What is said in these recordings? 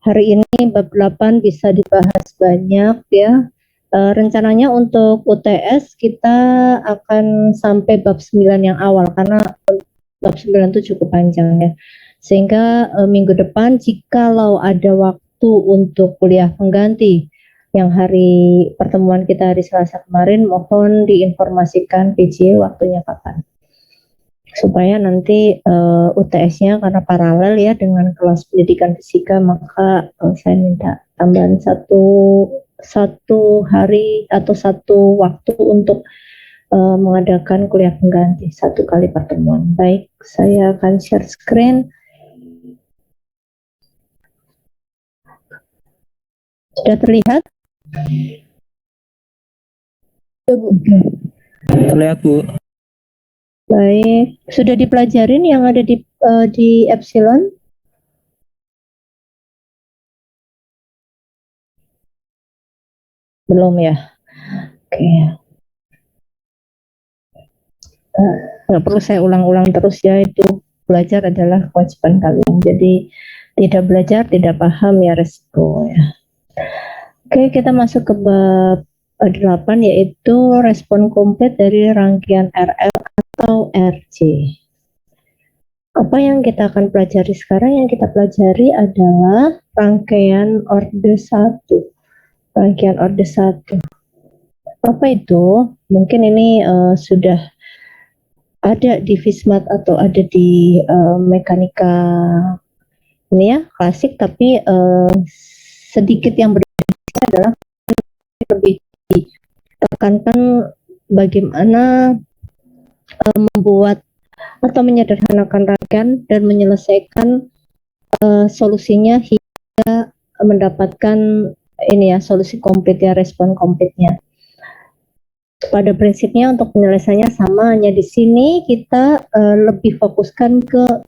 Hari ini bab 8 bisa dibahas banyak ya. Rencananya untuk UTS kita akan sampai bab 9 yang awal karena bab 9 itu cukup panjang ya. Sehingga minggu depan jikalau ada waktu untuk kuliah pengganti yang hari pertemuan kita hari Selasa kemarin, mohon diinformasikan PJ waktunya kapan. Supaya nanti UTS-nya karena paralel ya dengan kelas pendidikan fisika, maka saya minta tambahan satu hari atau satu waktu untuk mengadakan kuliah pengganti 1 kali pertemuan. Baik, saya akan share screen. Sudah terlihat? Terlihat, Bu. Baik, sudah dipelajarin yang ada di Epsilon? Belum ya? Oke. Nggak perlu saya ulang-ulang terus ya, itu belajar adalah kewajiban kalian. Jadi tidak belajar, tidak paham ya resiko ya. Oke, kita masuk ke bab 8 yaitu respon komplit dari rangkaian RL atau RC. Apa yang kita akan pelajari sekarang? Yang kita pelajari adalah rangkaian orde 1. Rangkaian orde 1. Apa itu? Mungkin ini sudah ada di Fismat atau ada di mekanika ini ya, klasik, tapi sedikit yang berbeda adalah lebih ditekankan bagaimana membuat atau menyederhanakan rangkaian dan menyelesaikan solusinya hingga mendapatkan ini ya, solusi komplit ya, respon komplitnya. Pada prinsipnya untuk penyelesaiannya sama, hanya di sini kita lebih fokuskan ke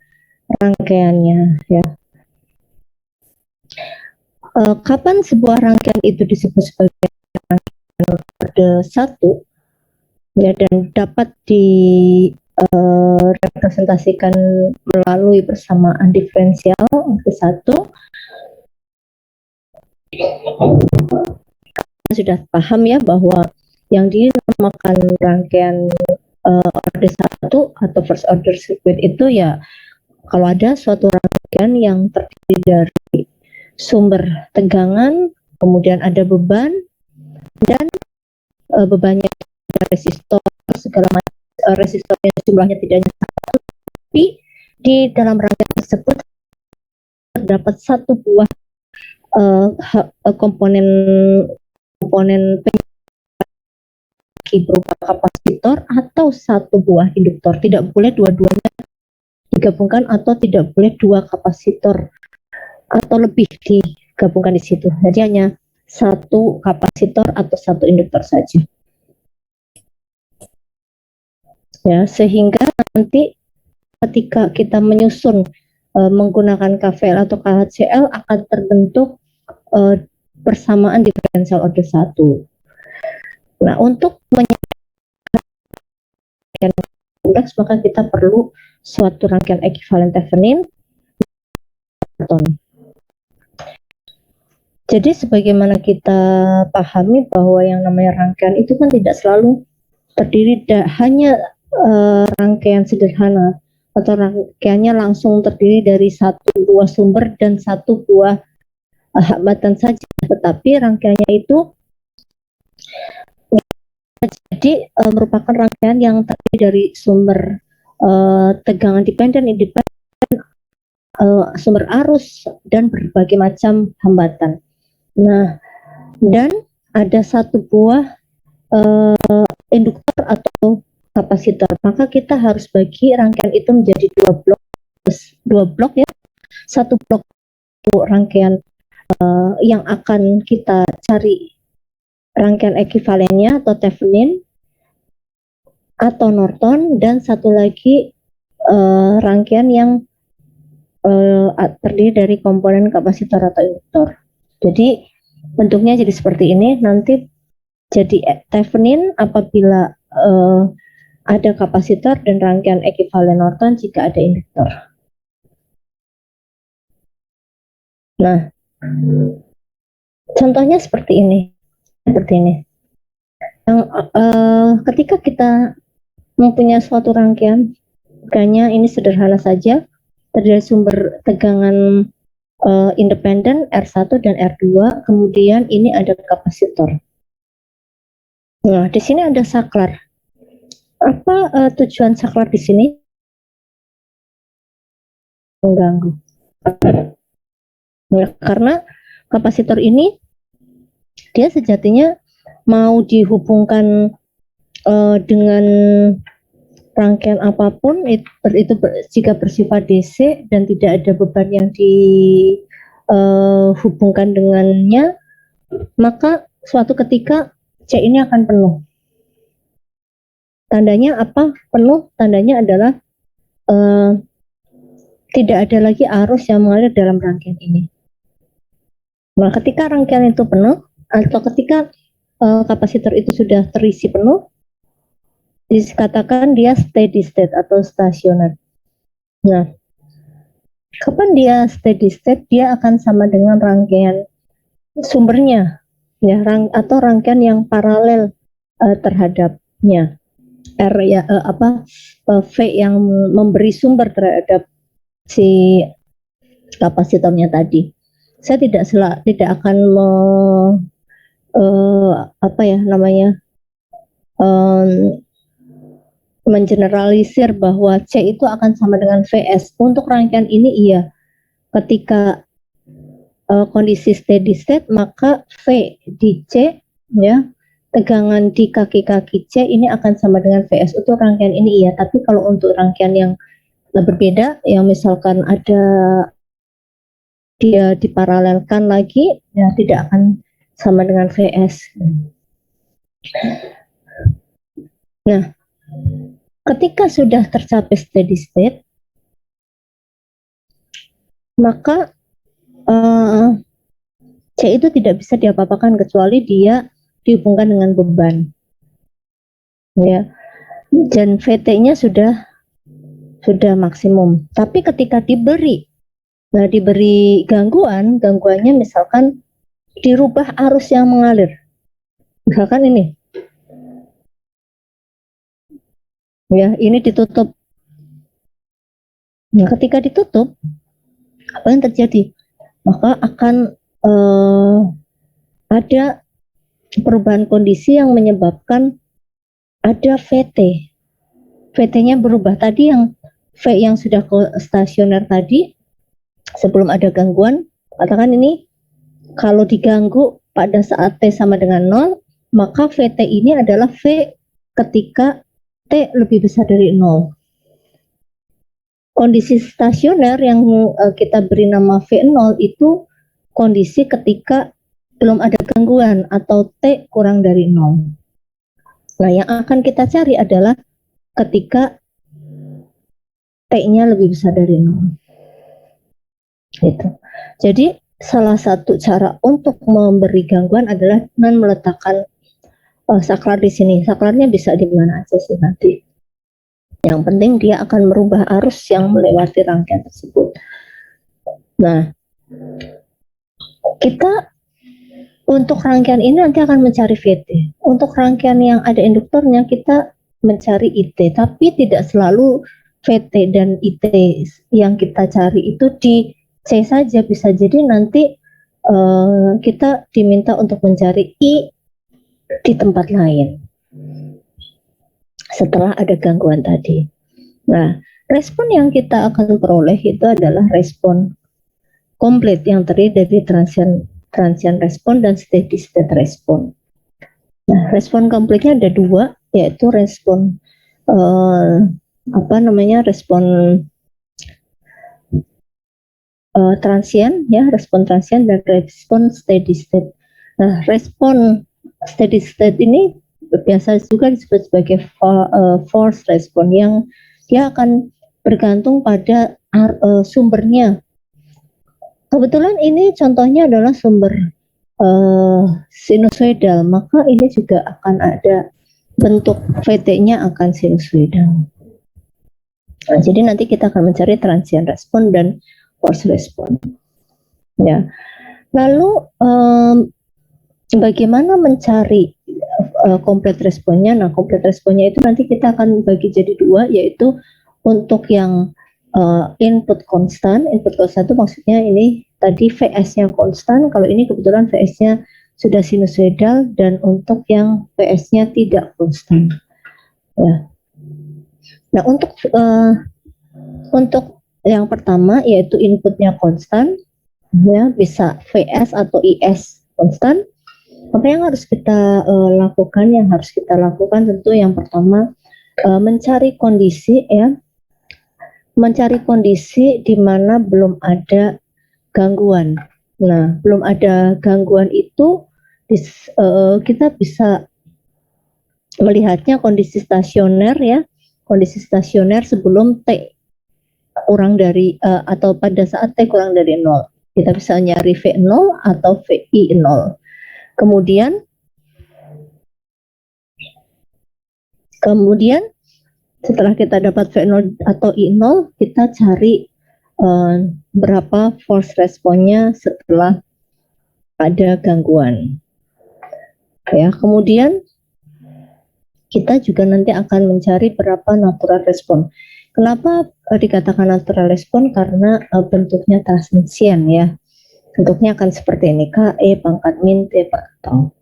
rangkaiannya ya. Kapan sebuah rangkaian itu disebut sebagai rangkaian orde 1 ya, dan dapat direpresentasikan melalui persamaan diferensial orde 1. Sudah paham ya bahwa yang dinamakan rangkaian orde 1 atau first order circuit itu ya kalau ada suatu rangkaian yang terdiri dari sumber tegangan, kemudian ada beban, dan bebannya ada resistor, segala macam resistornya jumlahnya tidak hanya satu, tapi di dalam rangkaian tersebut terdapat satu buah komponen berupa kapasitor atau satu buah induktor. Tidak boleh dua-duanya digabungkan atau tidak boleh dua kapasitor atau lebih digabungkan di situ. Jadi hanya satu kapasitor atau satu induktor saja. Ya, sehingga nanti ketika kita menyusun menggunakan KVL atau KHCL akan terbentuk persamaan diferensial orde 1. Nah, untuk menyelesaikan kompleks maka kita perlu suatu rangkaian ekivalen Thevenin. Jadi sebagaimana kita pahami bahwa yang namanya rangkaian itu kan tidak selalu terdiri hanya rangkaian sederhana atau rangkaiannya langsung terdiri dari satu buah sumber dan satu buah hambatan saja, tetapi rangkaiannya itu jadi merupakan rangkaian yang terdiri dari sumber tegangan dependen, independen, sumber arus, dan berbagai macam hambatan. Nah, dan ada satu buah induktor atau kapasitor. Maka kita harus bagi rangkaian itu menjadi dua blok ya. Satu blok itu rangkaian yang akan kita cari rangkaian ekivalennya atau Thevenin atau Norton, dan satu lagi rangkaian yang terdiri dari komponen kapasitor atau induktor. Jadi bentuknya jadi seperti ini. Nanti jadi Thevenin apabila ada kapasitor dan rangkaian ekivalen Norton jika ada induktor. Nah, Contohnya seperti ini. Yang ketika kita mempunyai suatu rangkaian, makanya ini sederhana saja, terdiri sumber tegangan independen R1 dan R2, kemudian ini ada kapasitor. Nah, di sini ada saklar. Apa tujuan saklar di sini? Mengganggu. Nah, karena kapasitor ini dia sejatinya mau dihubungkan dengan rangkaian apapun itu jika bersifat DC dan tidak ada beban yang dihubungkan dengannya, maka suatu ketika C ini akan penuh. Tandanya apa? Penuh, tandanya adalah tidak ada lagi arus yang mengalir dalam rangkaian ini. Nah, ketika rangkaian itu penuh, atau ketika kapasitor itu sudah terisi penuh, dikatakan dia steady state atau stasioner. Nah, kapan dia steady state? Dia akan sama dengan rangkaian sumbernya, ya, atau rangkaian yang paralel terhadapnya. R ya V yang memberi sumber terhadap si kapasitornya tadi. Saya tidak akan mengeneralisir bahwa C itu akan sama dengan VS. Untuk rangkaian ini iya. Ketika kondisi steady state, maka V di C, ya, tegangan di kaki-kaki C ini akan sama dengan VS. Untuk rangkaian ini iya, tapi kalau untuk rangkaian yang berbeda, yang misalkan ada dia diparalelkan lagi, ya tidak akan sama dengan VS. Nah, ketika sudah tercapai steady state, maka C itu tidak bisa diapa-apakan kecuali dia dihubungkan dengan beban, ya, dan VT-nya sudah maksimum. Tapi ketika diberi gangguannya misalkan dirubah arus yang mengalir, misalkan ini, ya, ini ditutup. Nah, ketika ditutup, apa yang terjadi? Maka akan ada perubahan kondisi yang menyebabkan ada VT. VT-nya berubah. Tadi yang V yang sudah stasioner tadi, sebelum ada gangguan, katakan ini, kalau diganggu pada saat T sama dengan 0, maka VT ini adalah V ketika T lebih besar dari 0. Kondisi stasioner yang kita beri nama V0 itu kondisi ketika belum ada gangguan atau T kurang dari 0. Nah, yang akan kita cari adalah ketika T-nya lebih besar dari 0. Gitu. Jadi, salah satu cara untuk memberi gangguan adalah dengan meletakkan saklar di sini. Saklarnya bisa di mana aja sih nanti. Yang penting dia akan merubah arus yang melewati rangkaian tersebut. Nah, kita untuk rangkaian ini nanti akan mencari VT. Untuk rangkaian yang ada induktornya kita mencari IT, tapi tidak selalu VT dan IT yang kita cari itu di C saja, bisa jadi nanti kita diminta untuk mencari I di tempat lain setelah ada gangguan tadi. Nah, respon yang kita akan peroleh itu adalah respon komplit yang terdiri dari transient respon dan steady state respon. Nah, respon komplitnya ada dua, yaitu respon respon transient, ya, respon transient dan respon steady state. Nah, respon steady state ini biasa juga disebut sebagai force respon, yang dia akan bergantung pada sumbernya. Kebetulan ini contohnya adalah sumber sinusoidal, maka ini juga akan ada bentuk VT-nya akan sinusoidal. Nah, jadi nanti kita akan mencari transient respon dan force respon. Ya. Lalu bagaimana mencari complete responnya? Nah, complete responnya itu nanti kita akan bagi jadi dua, yaitu untuk yang input konstan itu maksudnya ini tadi VS-nya konstan, kalau ini kebetulan VS-nya sudah sinusoidal, dan untuk yang VS-nya tidak konstan. Ya. Nah, untuk yang pertama yaitu inputnya konstan, ya bisa VS atau IS konstan. Apa yang harus kita lakukan? Yang harus kita lakukan tentu yang pertama mencari kondisi, ya, mencari kondisi di mana belum ada gangguan. Nah, belum ada gangguan itu kita bisa melihatnya kondisi stasioner, ya, kondisi stasioner sebelum T kurang dari atau pada saat T kurang dari 0. Kita bisa nyari V0 atau VI 0. Kemudian setelah kita dapat V0 atau I0, kita cari berapa force responnya setelah ada gangguan. Ya, kemudian kita juga nanti akan mencari berapa natural response. Kenapa dikatakan natural response? Karena bentuknya transmisian, ya. Bentuknya akan seperti ini, KE pangkat min T pangkat.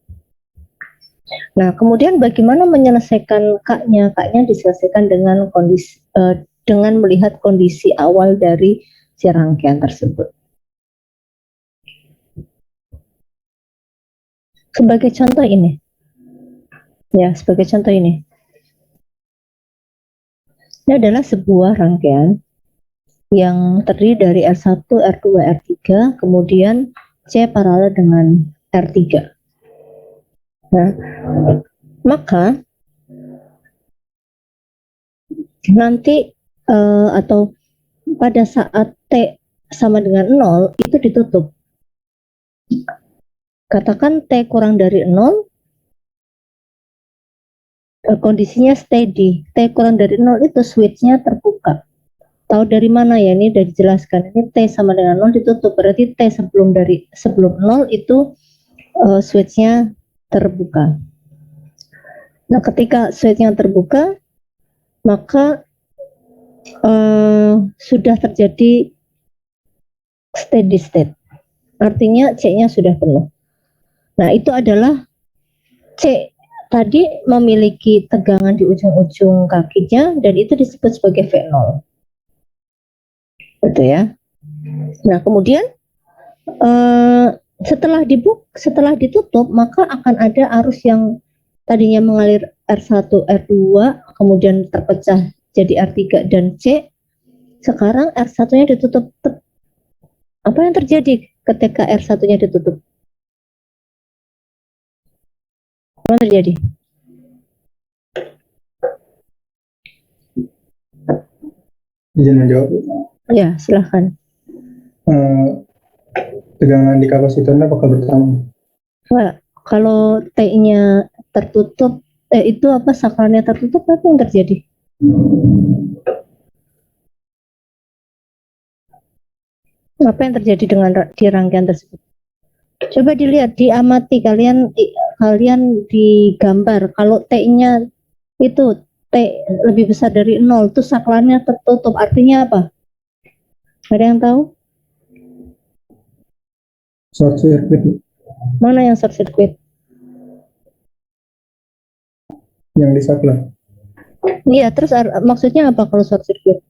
Nah, kemudian bagaimana menyelesaikan K-nya? K-nya diselesaikan dengan kondisi dengan melihat kondisi awal dari si rangkaian tersebut. Sebagai contoh ini. Ya, sebagai contoh ini. Ini adalah sebuah rangkaian yang terdiri dari R1, R2, R3, kemudian C paralel dengan R3. Nah, maka nanti atau pada saat T sama dengan 0 itu ditutup. Katakan T kurang dari 0, kondisinya steady. T kurang dari 0 itu switch-nya terbuka. Tahu dari mana ya? Ini sudah dijelaskan. Ini T sama dengan 0 ditutup. Berarti T sebelum 0 itu switch-nya terbuka. Nah, ketika switch-nya terbuka, maka sudah terjadi steady state. Artinya C-nya sudah penuh. Nah, itu adalah C tadi memiliki tegangan di ujung-ujung kakinya, dan itu disebut sebagai V0. Betul ya. Nah, kemudian setelah ditutup, maka akan ada arus yang tadinya mengalir R1, R2, kemudian terpecah jadi R3 dan C. Sekarang R1-nya ditutup. Apa yang terjadi ketika R1-nya ditutup? Apa yang terjadi? Izin menjawab. Ya, silahkan. Tegangan di kapasitornya apakah bertambah? Nah, kalau T-nya tertutup, itu apa, sakralnya tertutup, apa yang terjadi? Apa yang terjadi dengan di rangkaian tersebut? Coba dilihat, diamati kalian digambar. Kalau T-nya itu T lebih besar dari 0, itu saklarnya tertutup. Artinya apa? Ada yang tahu? Short circuit. Mana yang short circuit? Yang di saklar. Iya, terus maksudnya apa kalau short circuit?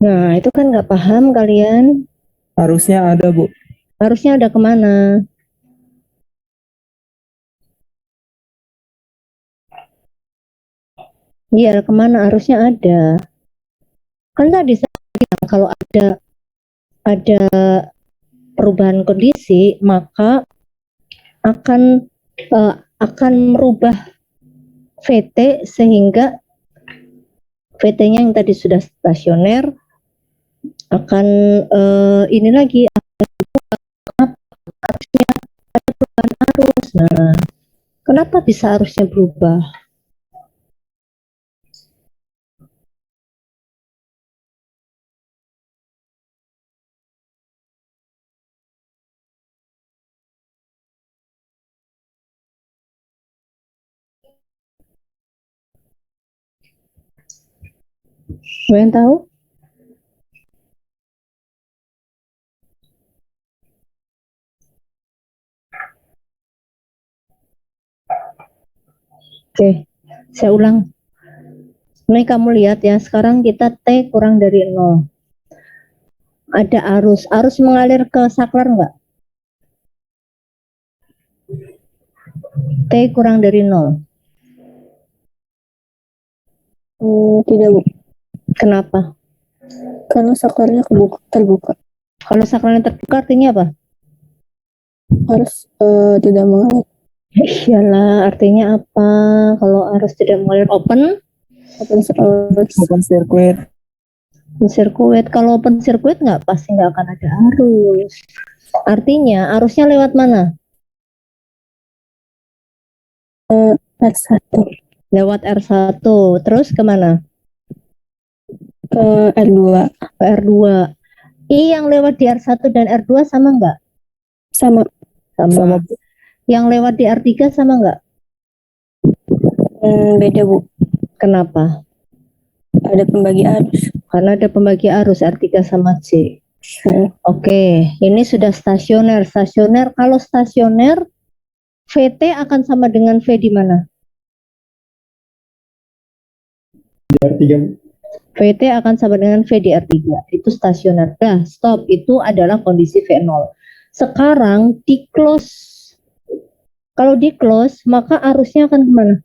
Nah, itu kan nggak paham kalian. Harusnya ada, Bu. Harusnya ada kemana? Iya, kemana? Harusnya ada. Kan tadi saya bilang kalau ada perubahan kondisi, maka akan merubah VT, sehingga VT-nya yang tadi sudah stasioner akan ini lagi, arusnya ada perubahan arus. Nah, kenapa bisa arusnya berubah? Gue yang tahu. Oke, saya ulang. Ini kamu lihat ya, sekarang kita T kurang dari 0. Ada arus. Arus mengalir ke saklar enggak? T kurang dari 0. Tidak, Bu. Kenapa? Karena saklarnya terbuka. Kalau saklarnya terbuka artinya apa? Harus tidak mengalir. Iyalah, artinya apa? Kalau arus tidak mengalir open Circuit. sirkuit. Kalau open sirkuit nggak pasti nggak akan ada arus. Artinya arusnya lewat mana? R1 Lewat R1. Terus kemana? ke R2. Ke R2. I yang lewat di R1 dan R2 sama nggak? Sama. Sama. Yang lewat di R3 sama nggak? Beda, Bu. Kenapa? Ada pembagi arus. Karena ada pembagi arus R3 sama C. Oke, ini sudah stasioner. Stasioner, kalau stasioner VT akan sama dengan V di mana? Di R3. VT akan sama dengan V di R3. Itu stasioner. Nah, stop. Itu adalah kondisi V0. Sekarang di close. Kalau di close, maka arusnya akan kemana?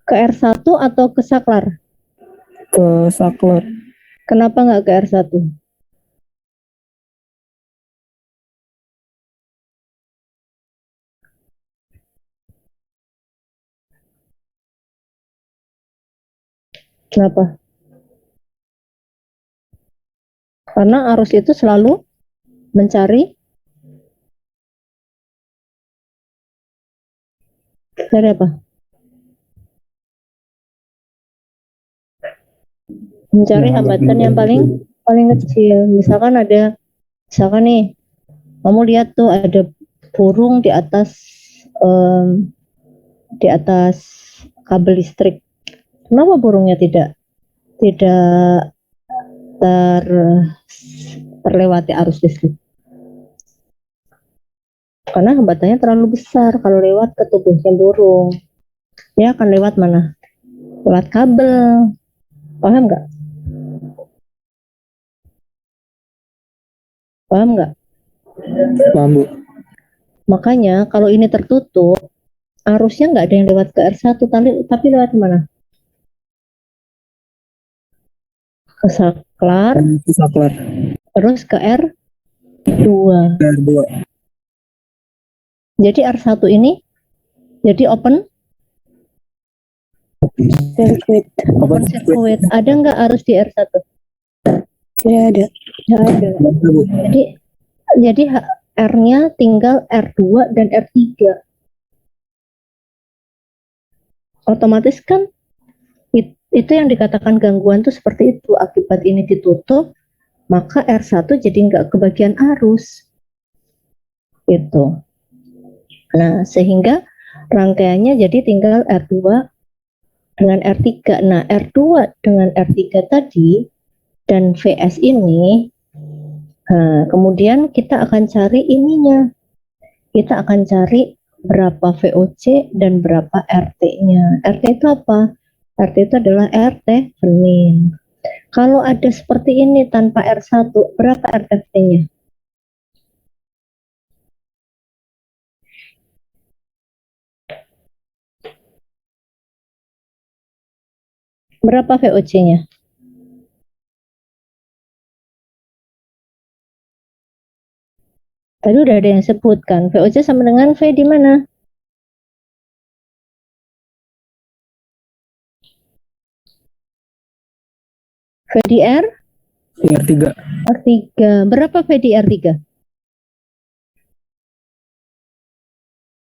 Ke R1 atau ke saklar? Ke saklar. Kenapa nggak ke R1? Kenapa? Karena arus itu selalu mencari dari apa? Mencari hambatan yang paling kecil. Misalkan nih, kamu lihat tuh ada burung di atas kabel listrik. Kenapa burungnya tidak ter, terlewati arus listrik? Karena hambatannya terlalu besar. Kalau lewat ke tubuhnya burung, dia akan lewat mana? Lewat kabel. Paham nggak? Paham nggak? Paham, Bu. Makanya kalau ini tertutup, arusnya nggak ada yang lewat ke R1, tapi lewat mana? Ke saklar, terus ke R2. Jadi R1 ini jadi open circuit. Ada nggak arus di R1? Tidak ada. Nggak ada. Jadi R-nya tinggal R2 dan R3. Otomatis kan itu yang dikatakan gangguan tuh seperti itu. Akibat ini ditutup, maka R1 jadi nggak kebagian arus. Itu. Nah, sehingga rangkaiannya jadi tinggal R2 dengan R3. Nah, R2 dengan R3 tadi dan VS ini, kemudian kita akan cari ininya. Kita akan cari berapa VOC dan berapa RT-nya. RT itu apa? RT itu adalah RT Thevenin. Kalau ada seperti ini tanpa R1, berapa RT-nya? Berapa VOC-nya? Tadi udah ada yang sebutkan. VOC sama dengan V di mana? V di R? R3. R3. Berapa V di R3?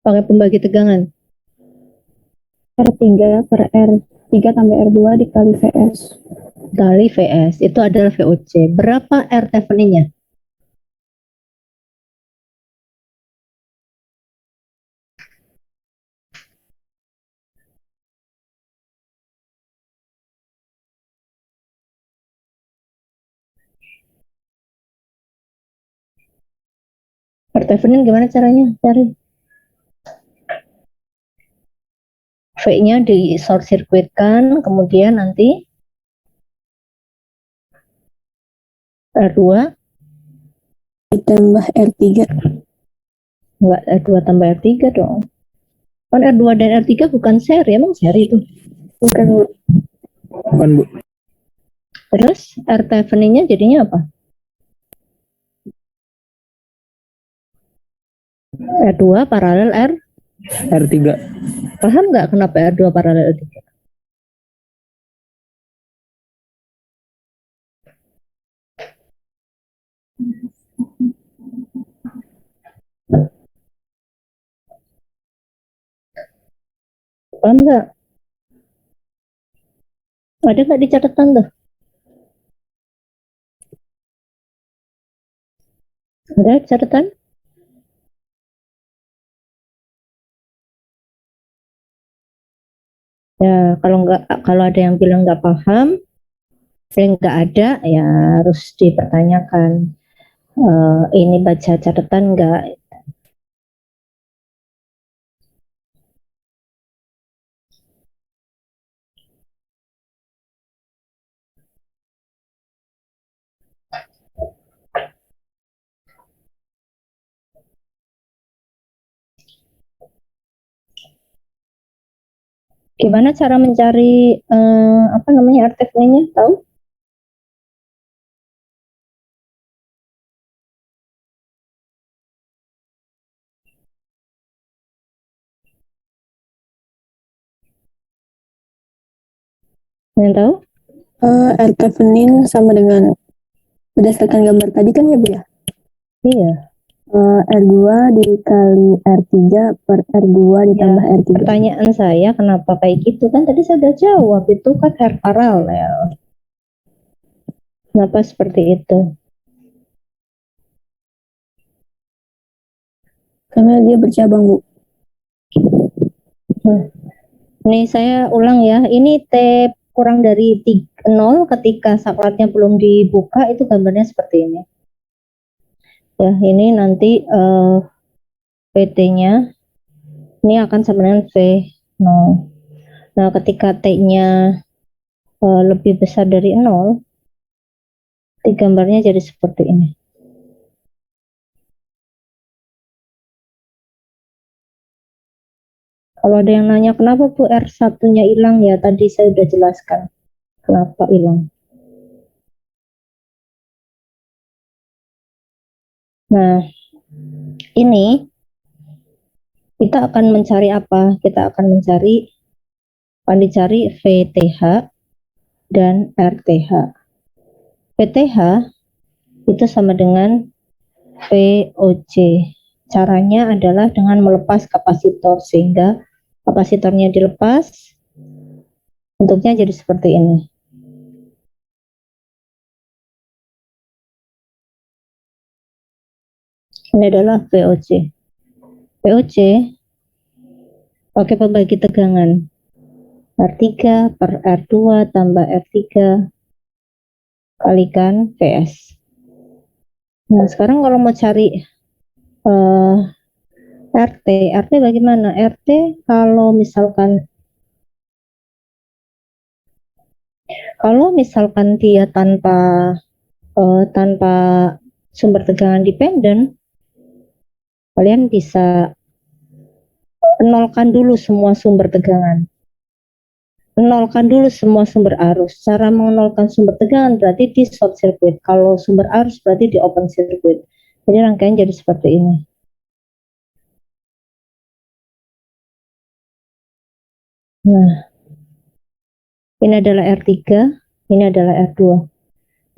Pakai pembagi tegangan. R3 per R3 tambah R2 dikali VS. Kali VS. Itu adalah VOC. Berapa R Thevenin-nya? R-Thevenin gimana caranya cari? V-nya di short circuitkan, kemudian nanti R2 ditambah R3. enggak, R2 tambah R3 dong. Kan R2 dan R3 bukan seri, emang seri itu. Bukan, Bu. Bukan, Bu. Terus R-Thevenin-nya jadinya apa? R2 paralel R. R3. Paham nggak kenapa R2 paralel R3? Paham nggak? Ada nggak di catatan tuh? Ada catatan? Ya, kalau ada yang bilang nggak paham, nggak ada, ya harus dipertanyakan. Ini baca catatan nggak? Gimana cara mencari apa namanya artefaknya? Tahu? Yang tahu? R-Thevenin sama dengan berdasarkan gambar tadi kan ya, Bu ya? Iya. R2 dikali R3 per R2 ditambah R3. Pertanyaan saya kenapa kayak gitu? Kan tadi saya udah jawab, itu kan R paralel. Kenapa seperti itu? Karena dia bercabang, Bu. Nih saya ulang ya, ini T kurang dari 0 ketika saklarnya belum dibuka, itu gambarnya seperti ini. Ya, ini nanti PT-nya ini akan sama dengan V0. Nah, ketika T-nya lebih besar dari 0, gambarnya jadi seperti ini. Kalau ada yang nanya kenapa Bu R1-nya hilang, ya tadi saya sudah jelaskan kenapa hilang. Nah, ini kita akan mencari apa? Kita akan dicari VTH dan RTH. VTH itu sama dengan VOC. Caranya adalah dengan melepas kapasitor, sehingga kapasitornya dilepas, bentuknya jadi seperti ini. Ini adalah VOC. VOC pakai pembagi tegangan R3 per R2 tambah R3 kalikan VS. Nah, sekarang kalau mau cari RT bagaimana? RT kalau misalkan dia tanpa sumber tegangan dependen, kalian bisa nolkan dulu semua sumber tegangan. Nolkan dulu semua sumber arus. Cara menolkan sumber tegangan berarti di short circuit. Kalau sumber arus berarti di open circuit. Jadi rangkaian jadi seperti ini. Nah, ini adalah R3, ini adalah R2.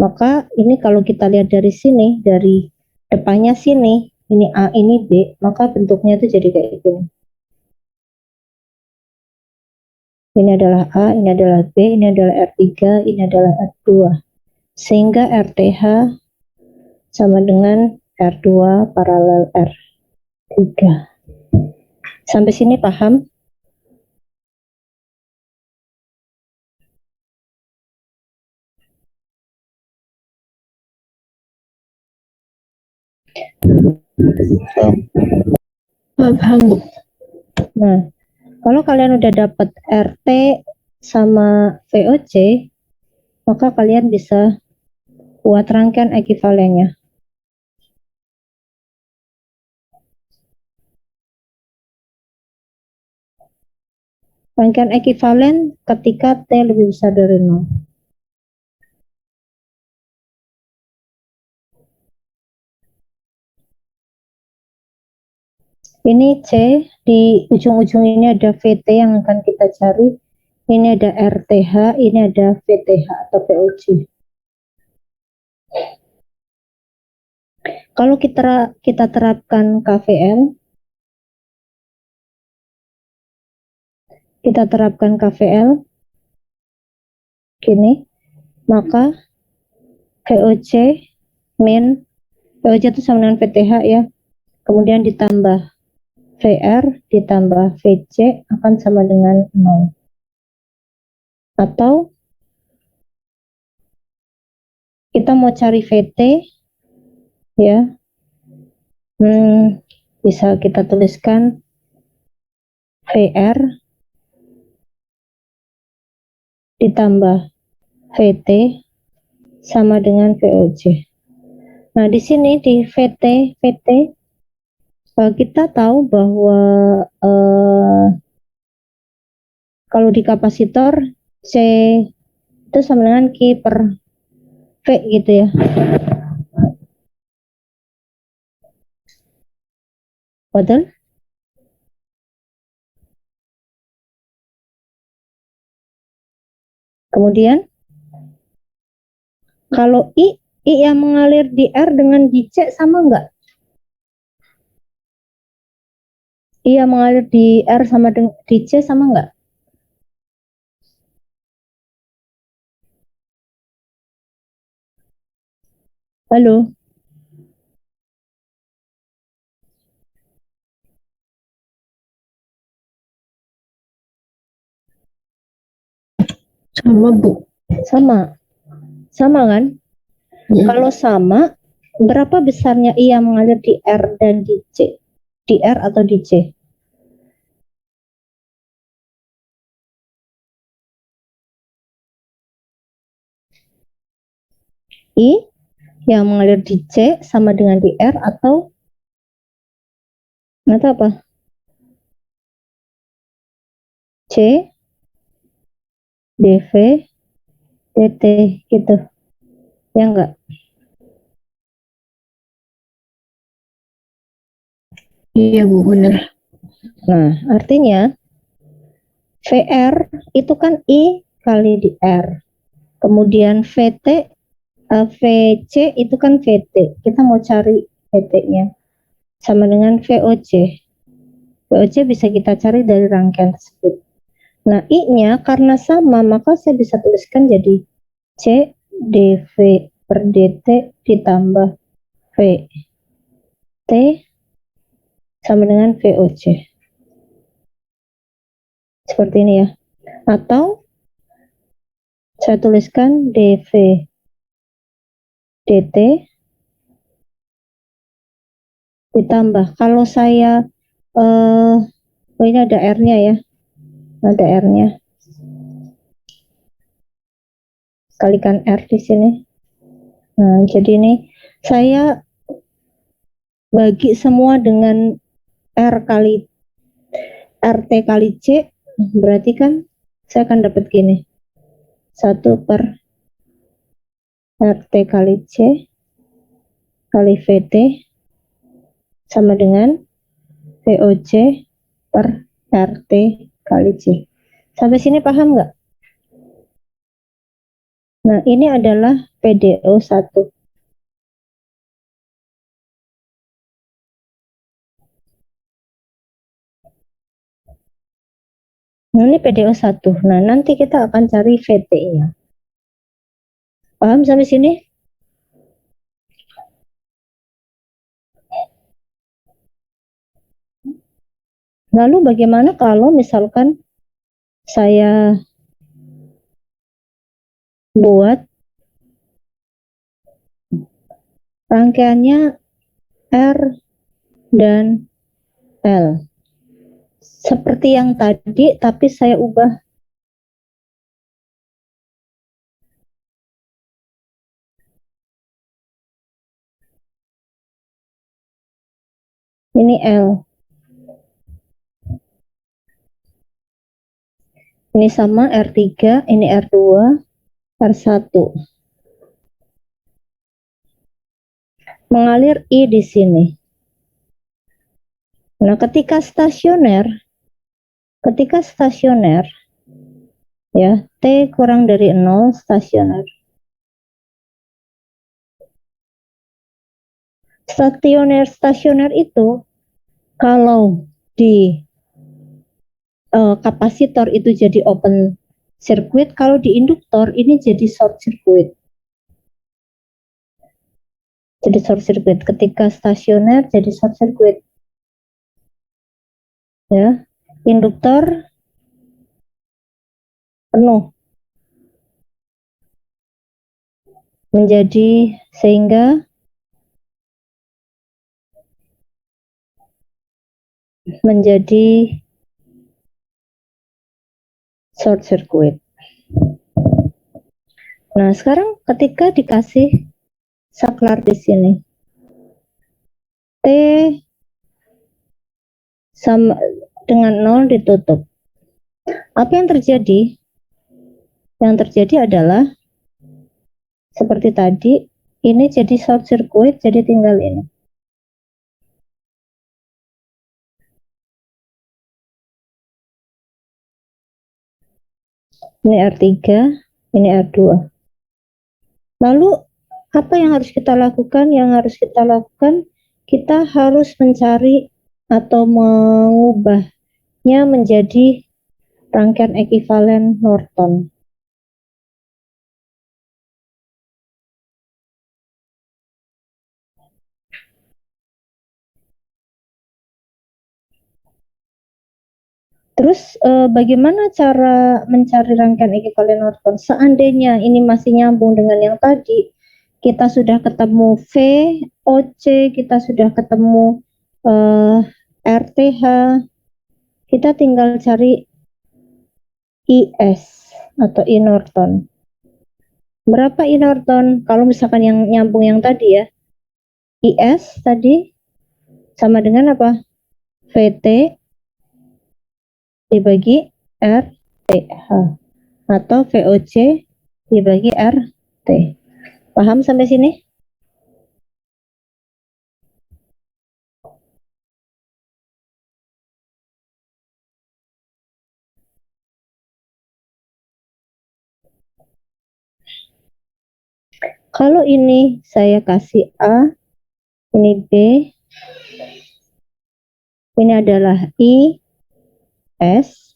Maka ini kalau kita lihat dari sini, dari depannya sini, ini A, ini B, maka bentuknya itu jadi kayak gini. Ini adalah A, ini adalah B, ini adalah R3, ini adalah R2. Sehingga RTH sama dengan R2 paralel R3. Sampai sini paham? Paham, Bu. Nah, kalau kalian udah dapat RT sama VOC, maka kalian bisa buat rangkaian ekuivalennya. Rangkaian ekuivalen ketika T lebih besar dari 0. Ini C, di ujung-ujung ini ada VT yang akan kita cari. Ini ada RTH, ini ada VTH atau VOC. Kalau kita terapkan KVL, gini, maka VOC min, VOC itu sama dengan VTH ya, kemudian ditambah VR ditambah VC akan sama dengan 0. Atau kita mau cari VT ya, bisa kita tuliskan VR ditambah VT sama dengan VOC. Nah, di sini di VT kita tahu bahwa kalau di kapasitor C itu sama dengan Q per V gitu ya. Betul? Kemudian kalau I yang mengalir di R dengan di C sama enggak? I yang mengalir di R sama dengan di C sama enggak? Halo? Sama, Bu. Sama kan? Kalau sama, berapa besarnya I yang mengalir di R dan di C? Di R atau di C? I yang mengalir di C sama dengan di R atau apa? C dV dt gitu. Ya enggak? Iya, Bu, benar. Nah, artinya VR itu kan I kali di R. Kemudian VC itu kan VT. Kita mau cari VT-nya. Sama dengan VOC. VOC bisa kita cari dari rangkaian tersebut. Nah, I-nya karena sama, maka saya bisa tuliskan jadi C dV per dt ditambah VT sama dengan VOC. Seperti ini ya. Atau saya tuliskan dV dt ditambah, kalau saya ini ada R-nya ya, ada R-nya, kalikan R di sini. Nah, jadi ini saya bagi semua dengan R kali RT kali C, berarti kan saya akan dapat gini, 1 per RT kali C kali VT sama dengan VOC per RT kali C. Sampai sini paham nggak? Nah, ini adalah PDO1. Nah, ini PDO1. Nah, nanti kita akan cari VT-nya. Paham sampai sini? Lalu bagaimana kalau misalkan saya buat rangkaiannya R dan L. Seperti yang tadi, tapi saya ubah. Ini L. Ini sama R3, ini R2, R1. Mengalir I di sini. Nah, ketika stasioner, ya, T kurang dari 0 stasioner. Stasioner itu kalau di kapasitor itu jadi open circuit, kalau di induktor ini jadi short circuit. Jadi short circuit ketika stasioner jadi short circuit. Ya, induktor penuh sehingga menjadi short circuit. Nah, sekarang ketika dikasih saklar di sini, T sama dengan 0 ditutup. Apa yang terjadi? Yang terjadi adalah seperti tadi, ini jadi short circuit, jadi tinggal ini. Ini R3, ini R2. Lalu apa yang harus kita lakukan? Yang harus kita lakukan, kita harus mencari atau mengubahnya menjadi rangkaian ekuivalen Norton. Terus bagaimana cara mencari rangkaian ekuivalen Norton? Seandainya ini masih nyambung dengan yang tadi, kita sudah ketemu VOC, kita sudah ketemu RTH, kita tinggal cari IS atau I Norton. Berapa I Norton? Kalau misalkan yang nyambung yang tadi ya, IS tadi sama dengan apa? VT dibagi RTH atau VOC dibagi RT. Paham sampai sini? Kalau ini saya kasih A, ini B, ini adalah I, S,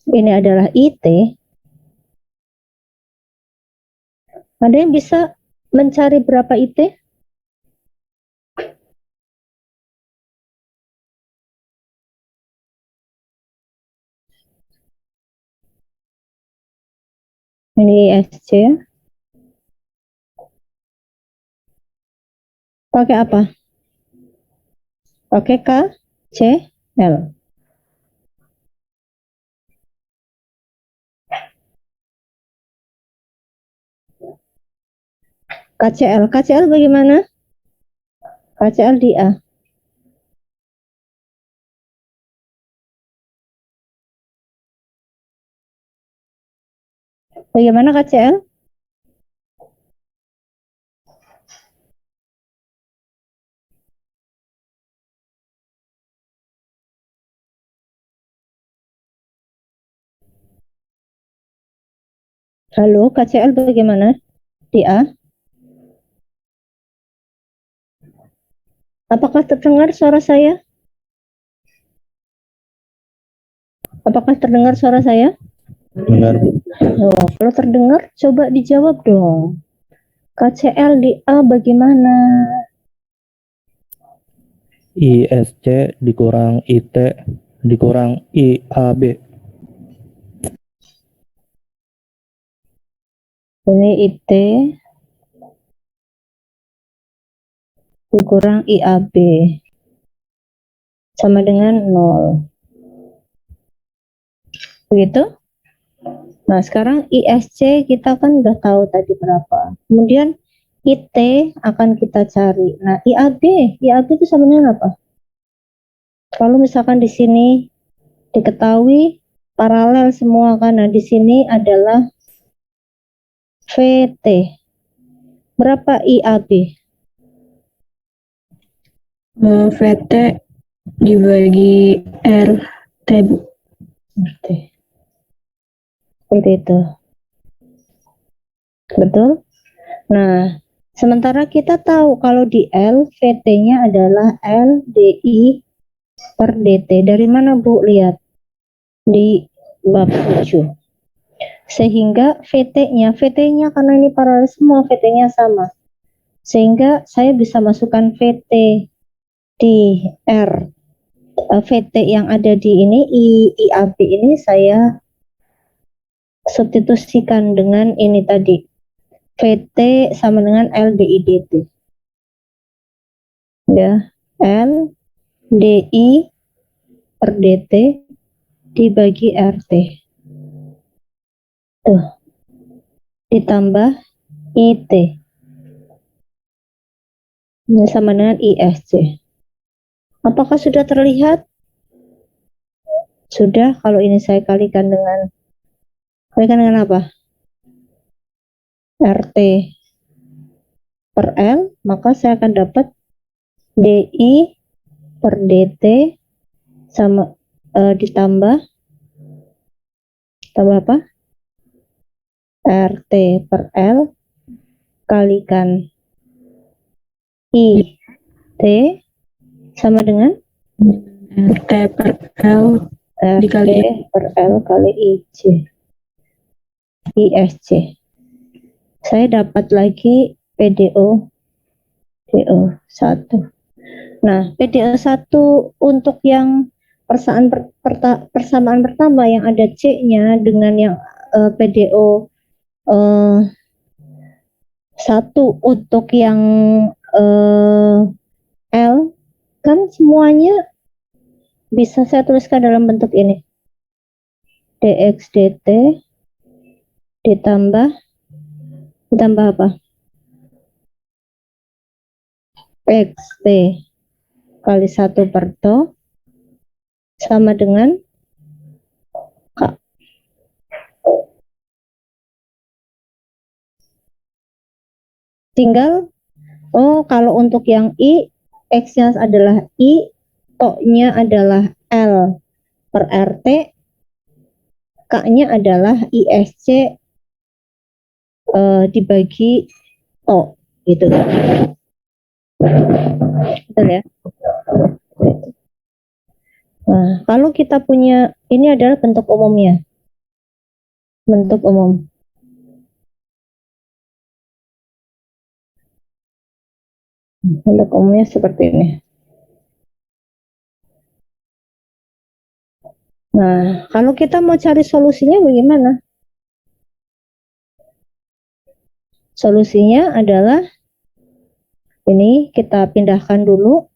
ini adalah IT. Ada yang bisa mencari berapa IT? Ini ISC ya. Pakai apa? Pakai KCL. KCL bagaimana? KCL di A. Bagaimana KCL? Halo, KCL bagaimana? Di A. Apakah terdengar suara saya? Apakah terdengar suara saya? Dengar, Bu. Oh, kalau terdengar, coba dijawab dong. KCL di A bagaimana? ISC dikurang IT dikurang IAB. Ini IT dikurang IAB sama dengan 0. Begitu? Nah, sekarang ISC kita kan udah tahu tadi berapa. Kemudian IT akan kita cari. Nah, IAB itu sama dengan apa? Kalau misalkan di sini diketahui paralel semua kan. Nah, di sini adalah VT. Berapa IAB? VT dibagi RT, Bu. RT. Seperti itu. Betul? Nah, sementara kita tahu kalau di L, VT-nya adalah LDI per DT. Dari mana, Bu? Lihat. Di bab 7. Sehingga VT-nya karena ini paralel semua, VT-nya sama. Sehingga saya bisa masukkan VT di R. VT yang ada di ini, IAB ini saya substitusikan dengan ini tadi. VT sama dengan LDI-DT. Ya, LDI per DT dibagi RT. Tuh. Ditambah IT. Ini sama dengan ISC. Apakah sudah terlihat? Sudah. Kalau ini saya kalikan dengan apa? RT per L, maka saya akan dapat DI per DT sama ditambah apa? RT per L kalikan IT sama dengan RT per L RT dikali per L kali ISC. Saya dapat lagi PDO 1. Nah, PDO 1 untuk yang persamaan pertama yang ada C-nya dengan yang PDO 1 untuk yang L kan semuanya bisa saya tuliskan dalam bentuk ini. DX DT ditambah apa? XT kali 1 per to sama dengan K. Tinggal, kalau untuk yang I, X-nya adalah I, to-nya adalah L per RT, K-nya adalah ISC dibagi to, gitu. Betul ya? Nah, kalau kita punya, ini adalah bentuk umumnya. Bentuk umum. Bentuk umumnya seperti ini. Nah, kalau kita mau cari solusinya bagaimana? Solusinya adalah ini kita pindahkan dulu.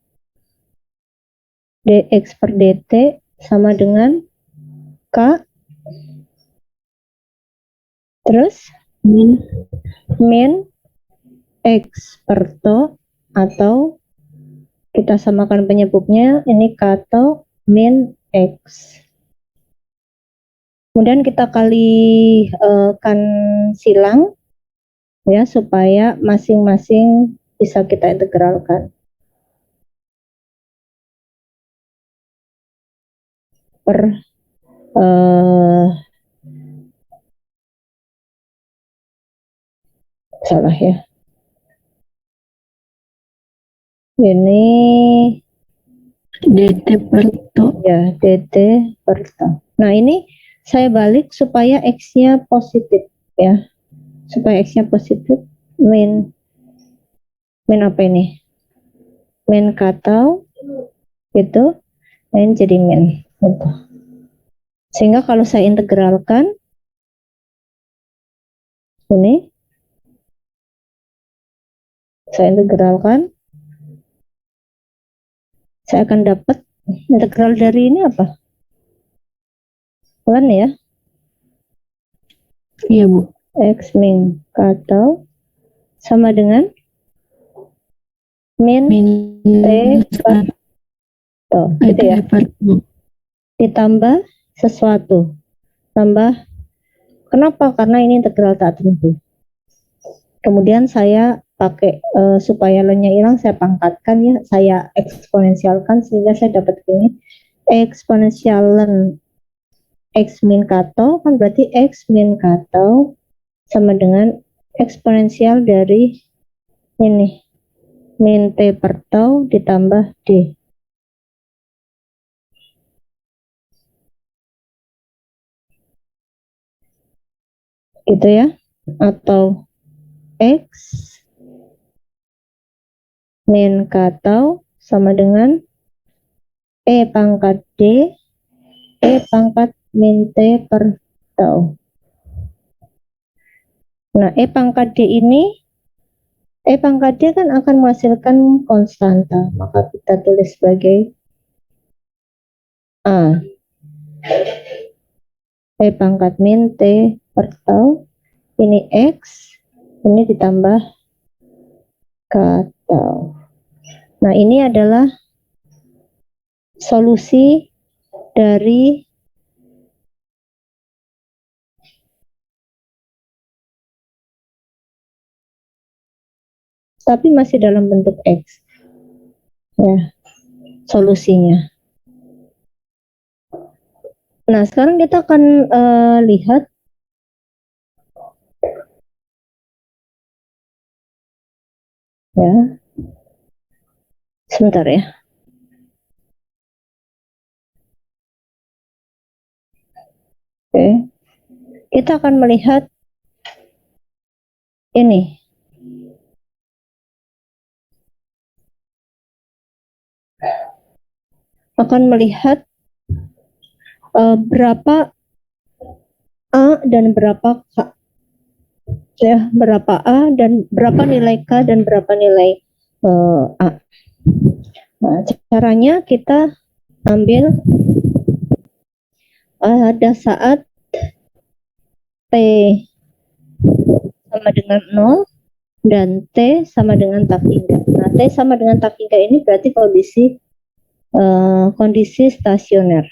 DX per DT sama dengan K. Terus min X per to atau kita samakan penyebutnya ini K to min X. Kemudian kita kalikan silang ya supaya masing-masing bisa kita integralkan. Salah ya. Ini DT per to. ya, DT per to. Nah, ini saya balik supaya X-nya positif ya. Supaya X-nya positif, min apa ini? Min katau itu, min jadi min. Gitu. Sehingga kalau saya integralkan ini, saya integralkan saya akan dapat integral dari ini apa? Lan ya, Iya, Bu. X min atau sama dengan min Min T per T, gitu ya. Ditambah sesuatu. Tambah, kenapa? Karena ini integral tak tentu. Kemudian saya pakai supaya L-nya hilang, saya pangkatkan ya, saya eksponensialkan sehingga saya dapat ini. Eksponensial Ln X min kato kan berarti X min kato sama dengan eksponensial dari ini min T per tau ditambah D. Gitu ya. Atau X min kato sama dengan E pangkat D E pangkat min T per tau. Nah, E pangkat D ini, E pangkat D kan akan menghasilkan konstanta, maka kita tulis sebagai A. E pangkat min T per tau, ini X, ini ditambah K tau. Nah, ini adalah solusi dari tapi masih dalam bentuk X ya solusinya. Nah, sekarang kita akan lihat ya, sebentar ya. Oke, kita akan melihat ini. Akan melihat berapa A dan berapa K. Ya, berapa A dan berapa nilai K dan berapa nilai A. Nah, caranya kita ambil ada saat T sama dengan 0 dan T sama dengan tak hingga. Nah, T sama dengan tak hingga ini berarti kondisi stasioner.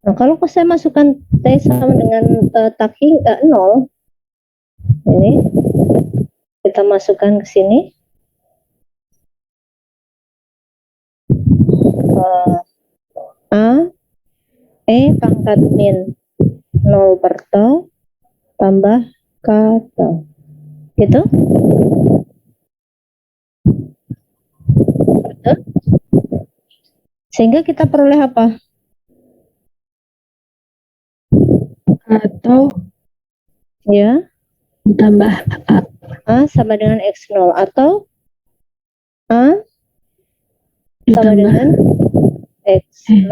Nah, kalau saya masukkan T sama dengan tak hingga 0, ini kita masukkan ke sini. A E pangkat min 0 per tau tambah K tau. Gitu? Betul? Sehingga kita peroleh apa? Atau Ya, ditambah A. A sama dengan X0 atau A sama Ditambah dengan X0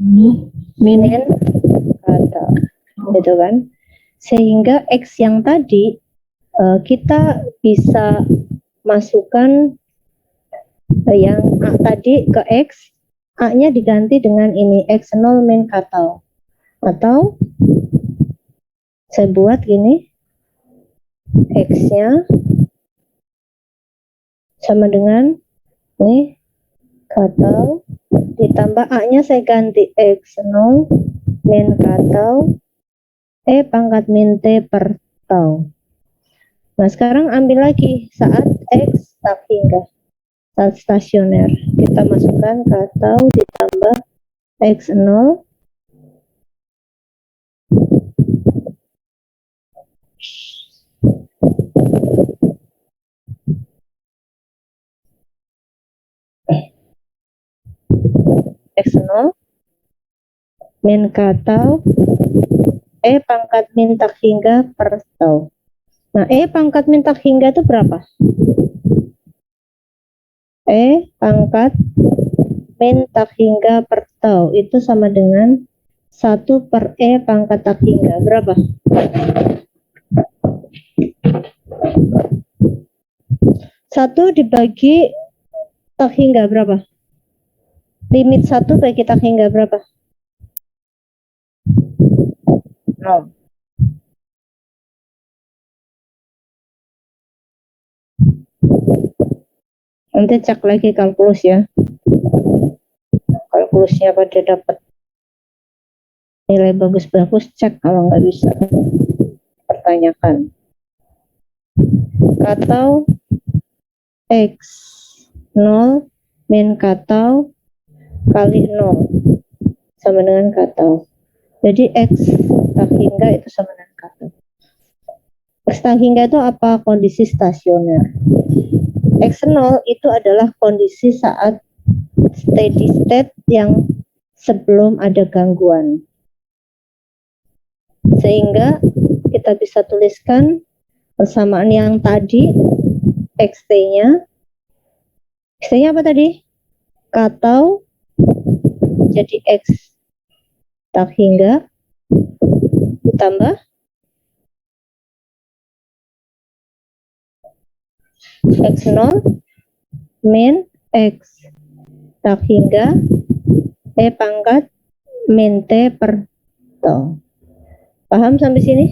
ini min min K tau. Gitu kan? Sehingga X yang tadi kita bisa masukkan yang A tadi ke X, A-nya diganti dengan ini X0 min K tau. Atau saya buat gini, X-nya sama dengan ini K tau ditambah A-nya saya ganti X0 min K tau E pangkat min T per tau. Nah, sekarang ambil lagi saat X tak hingga, saat stasioner. Kita masukkan K tau ditambah X0 X0 min K tau E pangkat min tak hingga per tau. Nah, E pangkat min tak hingga itu berapa? E pangkat min tak hingga per tau itu sama dengan 1 per E pangkat tak hingga. Berapa? 1 dibagi tak hingga berapa? Limit 1 bagi tak hingga berapa? 0. Nanti cek lagi kalkulus ya. Kalkulusnya pada dapat nilai bagus-bagus, cek. Kalau nggak bisa, pertanyakan. Katau X 0 min katau kali 0 sama dengan katau. Jadi X tak hingga itu sama dengan katau. X tak hingga itu apa? Kondisi stasioner. X0 itu adalah kondisi saat steady state yang sebelum ada gangguan. Sehingga kita bisa tuliskan persamaan yang tadi, XT-nya. XT-nya apa tadi? Katau jadi X tak hingga ditambah X0 min X tak hingga E pangkat min T per tau. Paham sampai sini?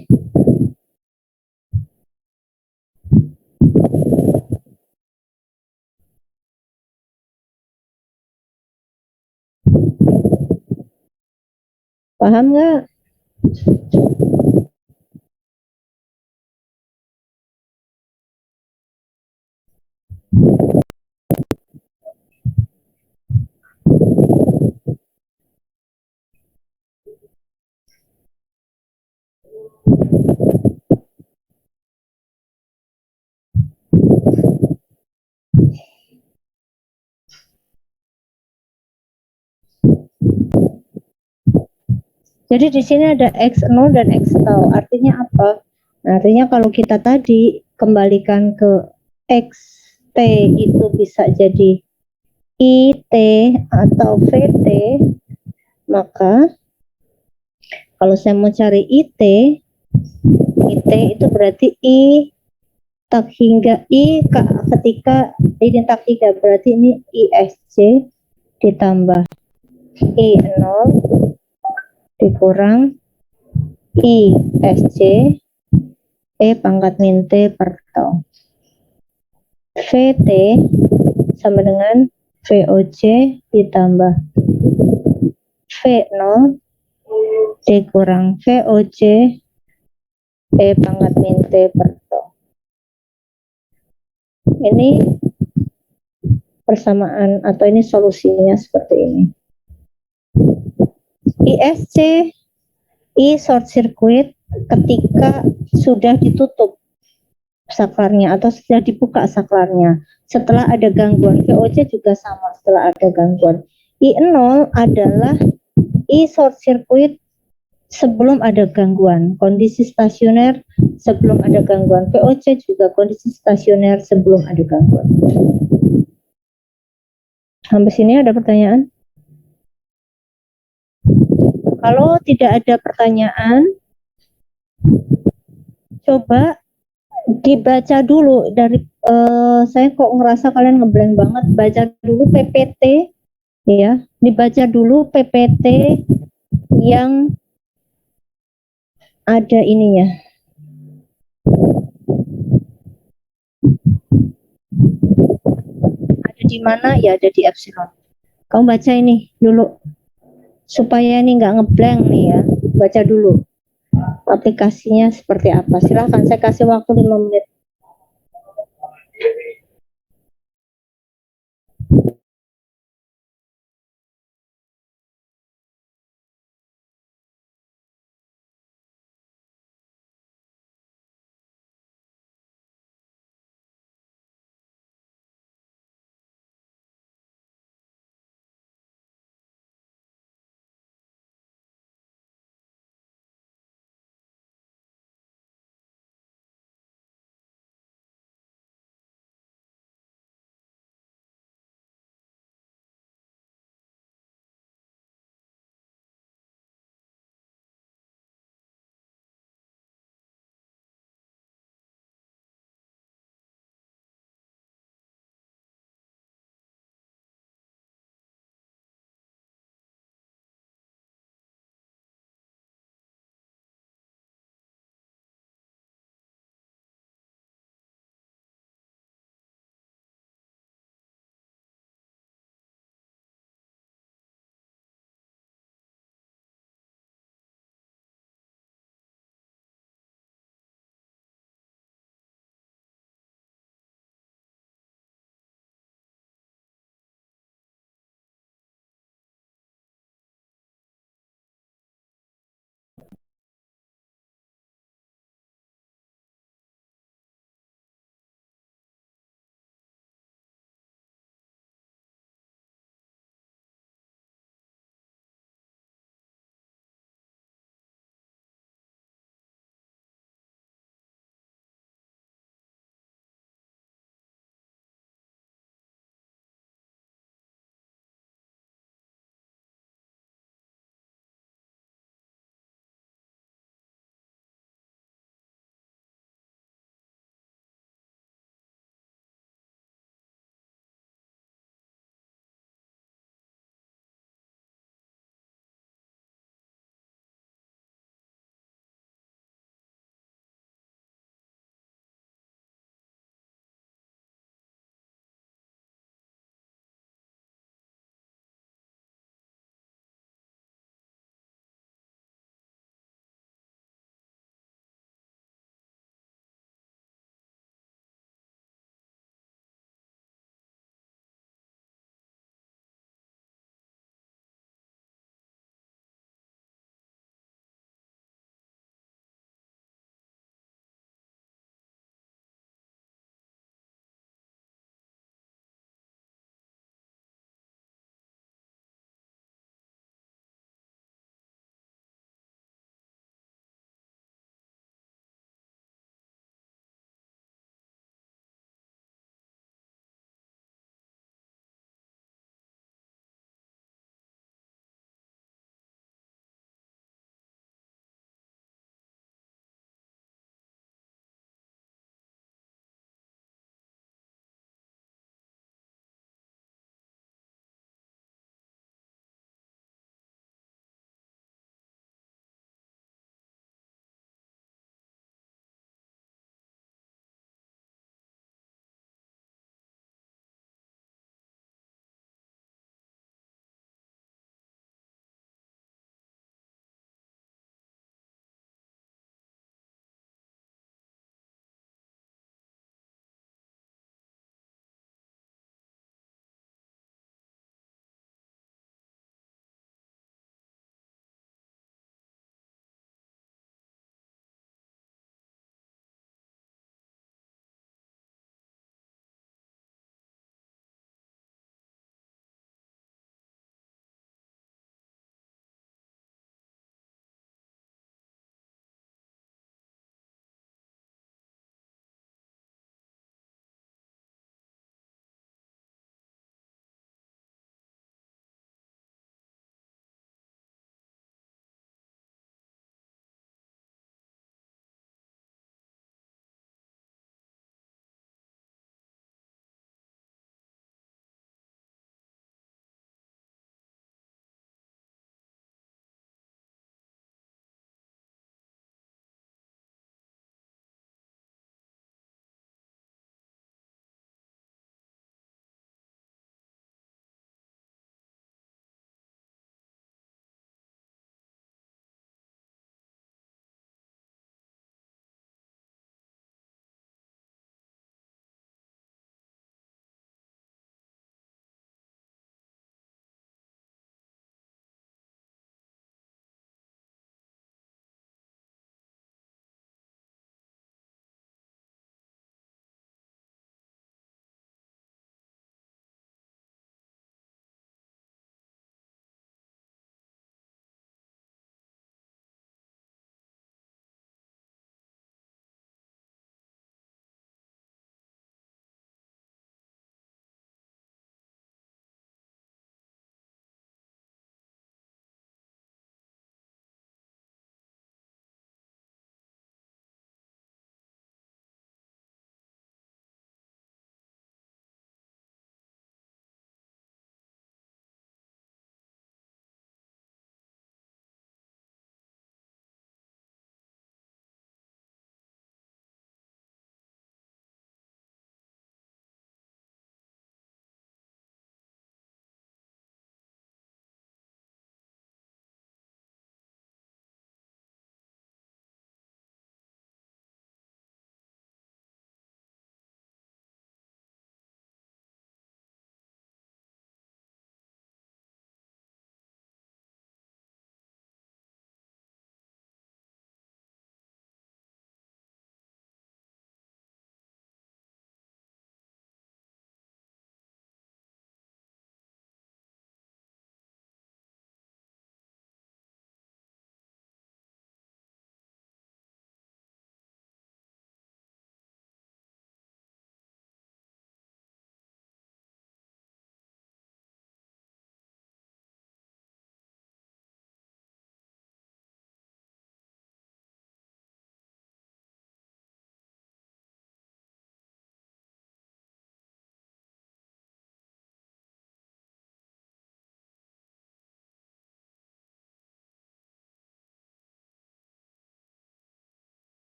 Paham nggak? Jadi di sini ada X0 dan X tau. Artinya apa? Artinya kalau kita tadi kembalikan ke XT itu bisa jadi IT atau VT, maka kalau saya mau cari IT itu berarti I tak hingga ketika ini tak hingga berarti ini ISC ditambah I0 dikurang ISC E pangkat min T per tau. VT sama dengan VOC ditambah V0 dikurang VOC E pangkat min T per tau. Ini persamaan atau ini solusinya seperti ini. ISC I short circuit ketika sudah ditutup saklarnya atau sudah dibuka saklarnya setelah ada gangguan. VOC juga sama setelah ada gangguan. I0 adalah I short circuit sebelum ada gangguan, kondisi stasioner sebelum ada gangguan. VOC juga kondisi stasioner sebelum ada gangguan. Sampai sini ada pertanyaan? Kalau tidak ada pertanyaan, coba dibaca dulu dari saya kok ngerasa kalian ngeblank banget. Baca dulu PPT ya, dibaca dulu PPT yang ada ininya. Ada di mana? Ya ada di epsilon. Kamu baca ini dulu supaya ini nggak ngeblank nih ya. Baca dulu aplikasinya seperti apa. Silahkan, saya kasih waktu 5 menit.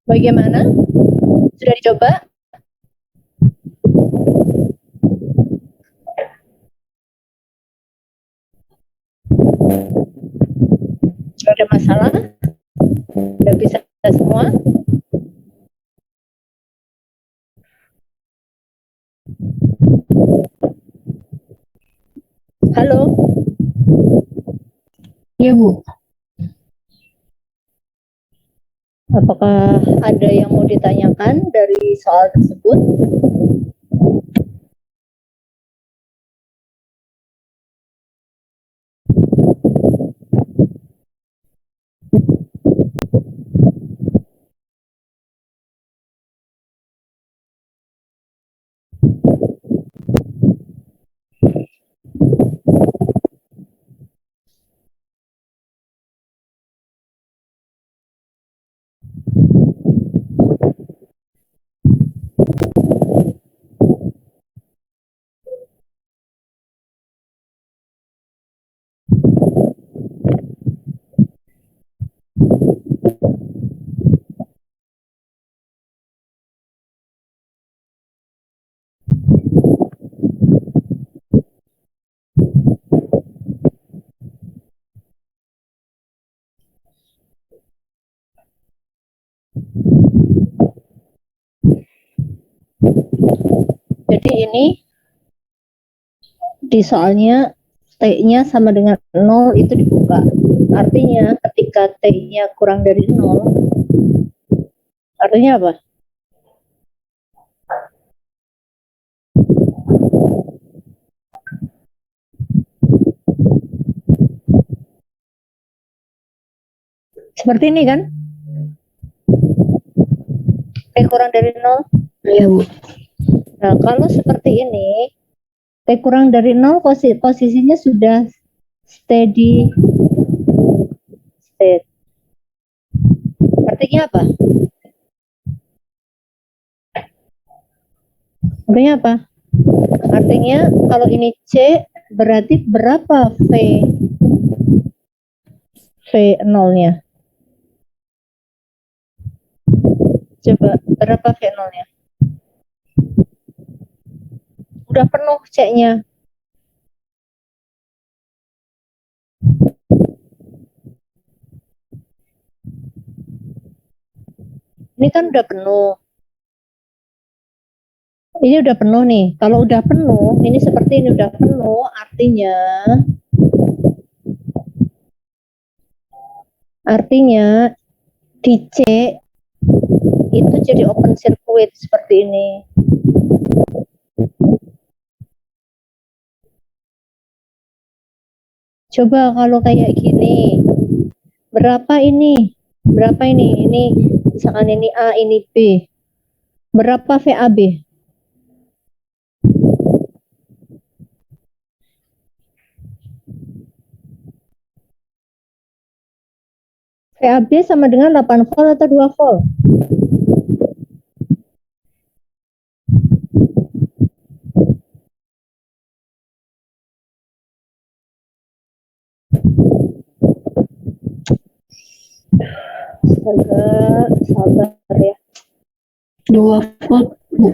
Bagaimana? Sudah dicoba? Ada masalah? Sudah bisa semua? Halo? Iya, Bu. Apakah ada yang mau ditanyakan dari soal tersebut? Jadi ini di soalnya T-nya sama dengan 0 itu dibuka. Artinya ketika T-nya kurang dari 0, artinya apa? Seperti ini kan? T kurang dari 0. Iya, Bu. Nah, kalau seperti ini, T kurang dari 0 posisinya sudah steady state. Artinya apa? Artinya apa? Artinya kalau ini C berarti berapa V 0-nya? Coba berapa V 0-nya? Udah penuh C-nya. Ini kan udah penuh. Ini udah penuh nih. Kalau udah penuh, ini seperti ini udah penuh, artinya di C itu jadi open circuit seperti ini. Coba kalau kayak gini, berapa ini? Berapa ini? Ini misalkan ini A, ini B. Berapa VAB? VAB sama dengan 8 volt atau 2 volt? Astaga, sabar ya. 2 volt, Bu.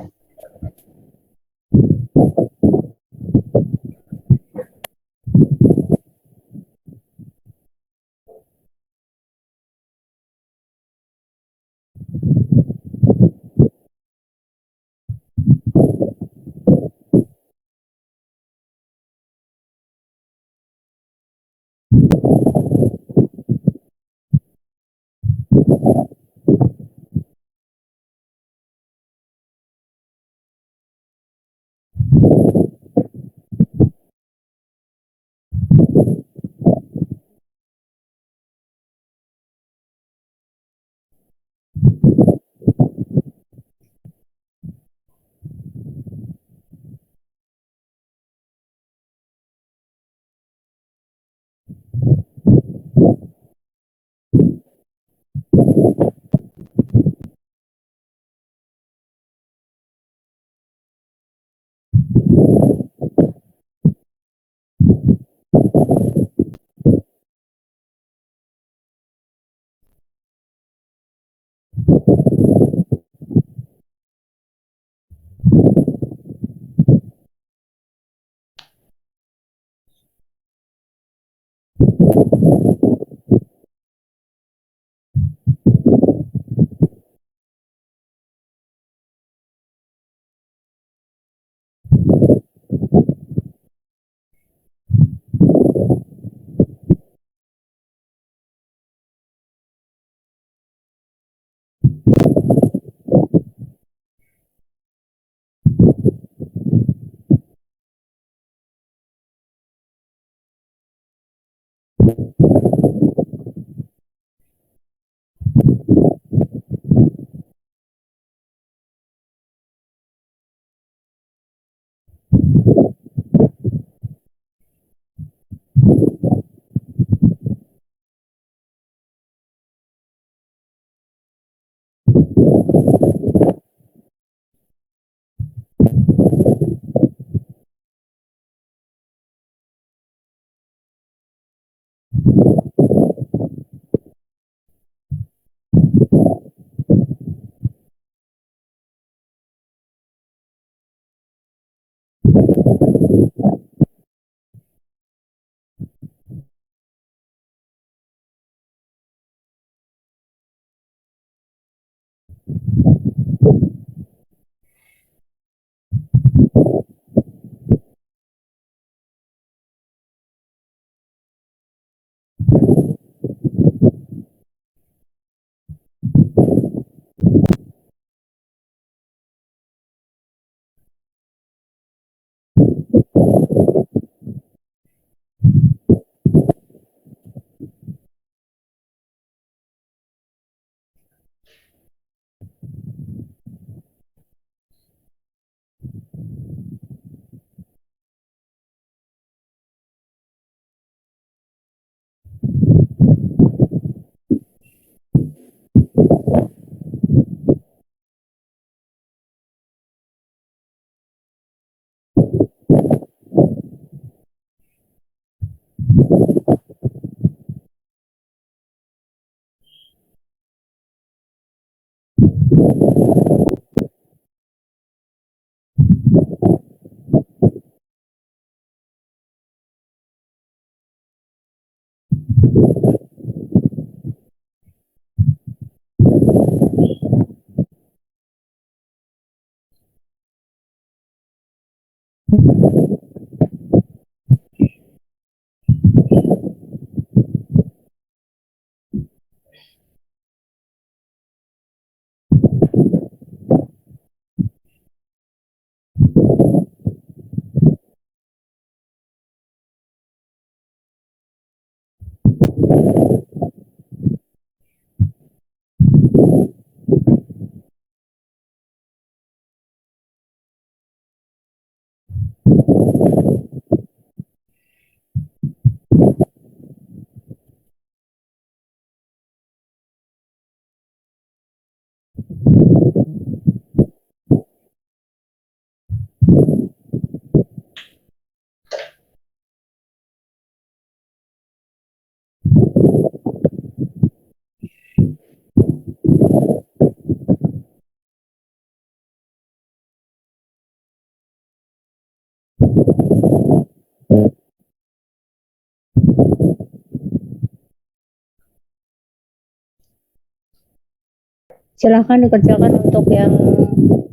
Silahkan dikerjakan untuk yang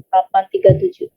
837.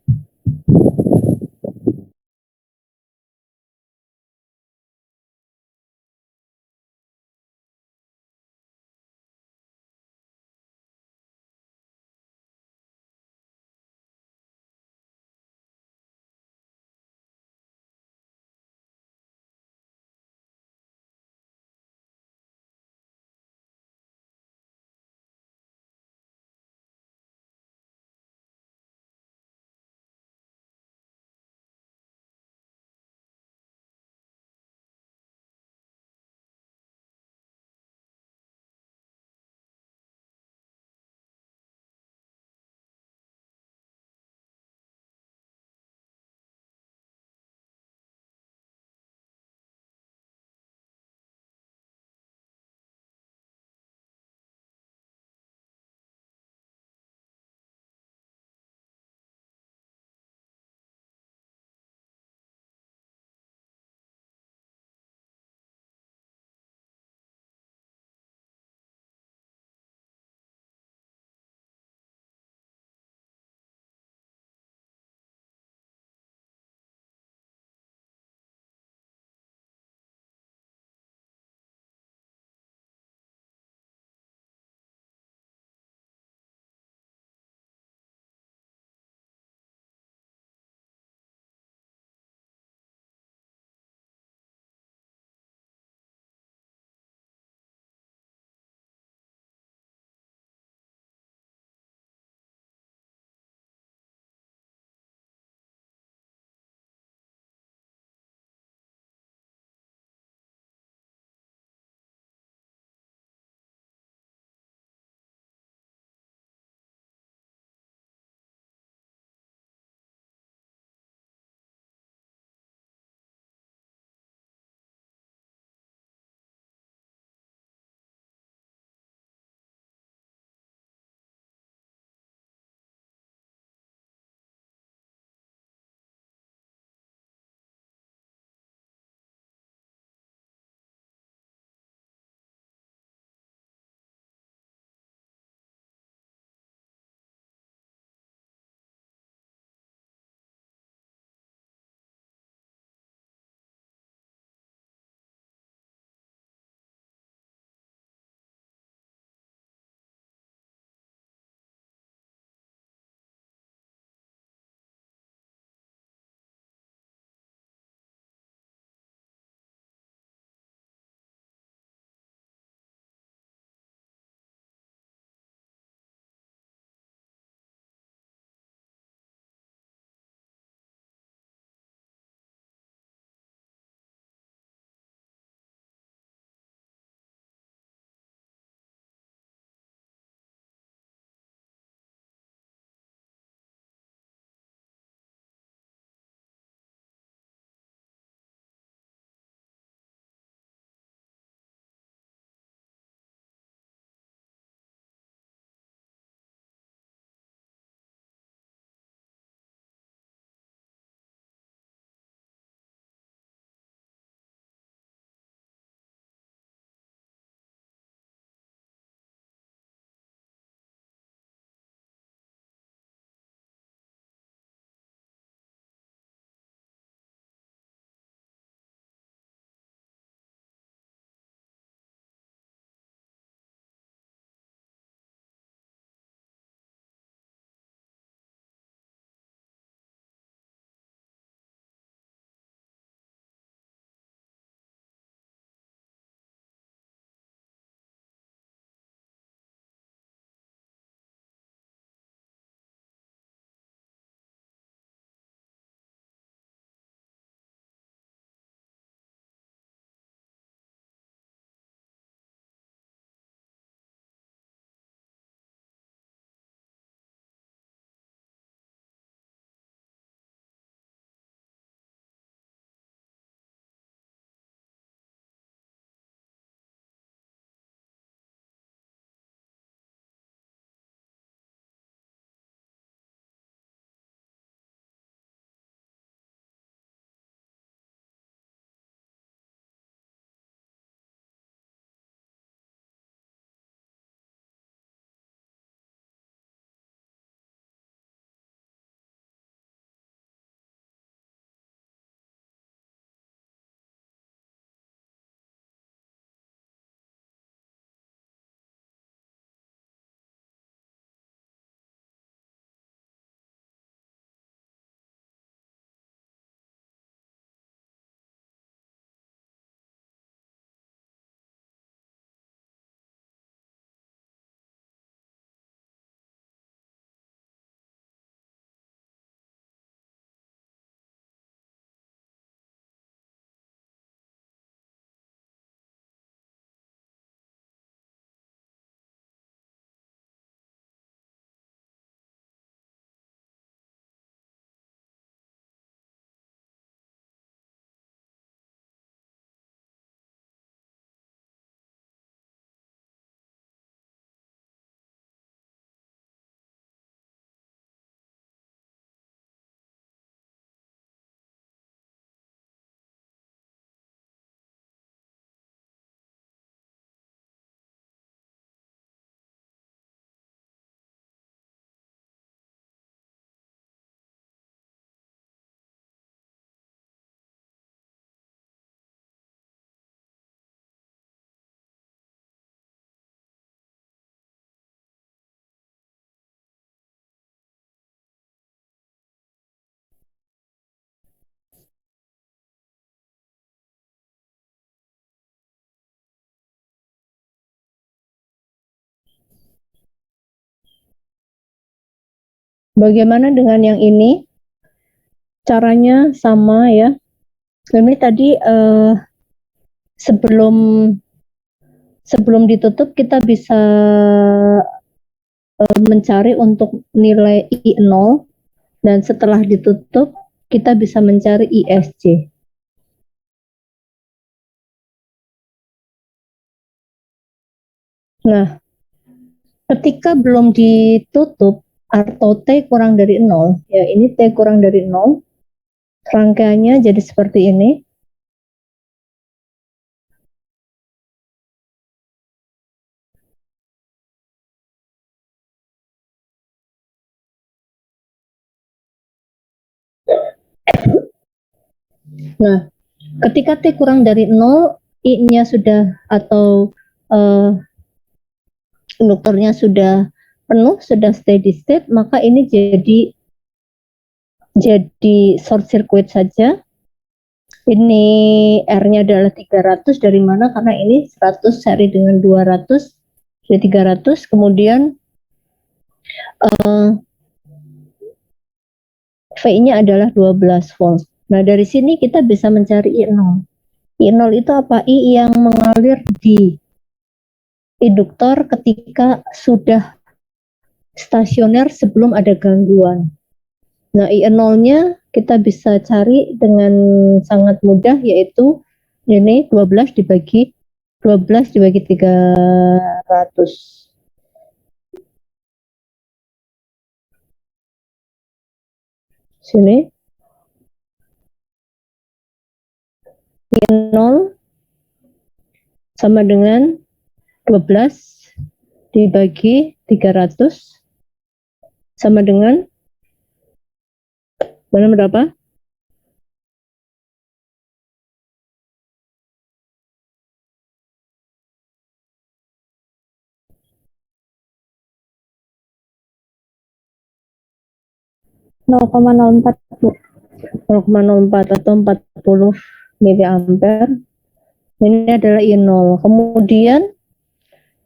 Bagaimana dengan yang ini? Caranya sama ya. Ini tadi sebelum ditutup kita bisa mencari untuk nilai I0, dan setelah ditutup kita bisa mencari ISC. Nah, ketika belum ditutup atau T kurang dari 0, ya ini T kurang dari 0, rangkaiannya jadi seperti ini. Nah, ketika T kurang dari 0, I-nya sudah atau induktornya sudah penuh, sudah steady state, maka ini jadi short circuit saja. Ini R-nya adalah 300, dari mana? Karena ini 100 seri dengan 200, jadi 300. Kemudian V-nya adalah 12 volt. Nah, dari sini kita bisa mencari I0. I0 itu apa? I yang mengalir di induktor ketika sudah stasioner sebelum ada gangguan. Nah, I0-nya kita bisa cari dengan sangat mudah, yaitu ini 12 dibagi 300. Sini I0 sama dengan 12 dibagi 300 sama dengan berapa? 0,04 Bu. 0,04 atau 40 miliampere. Ini adalah I0. Kemudian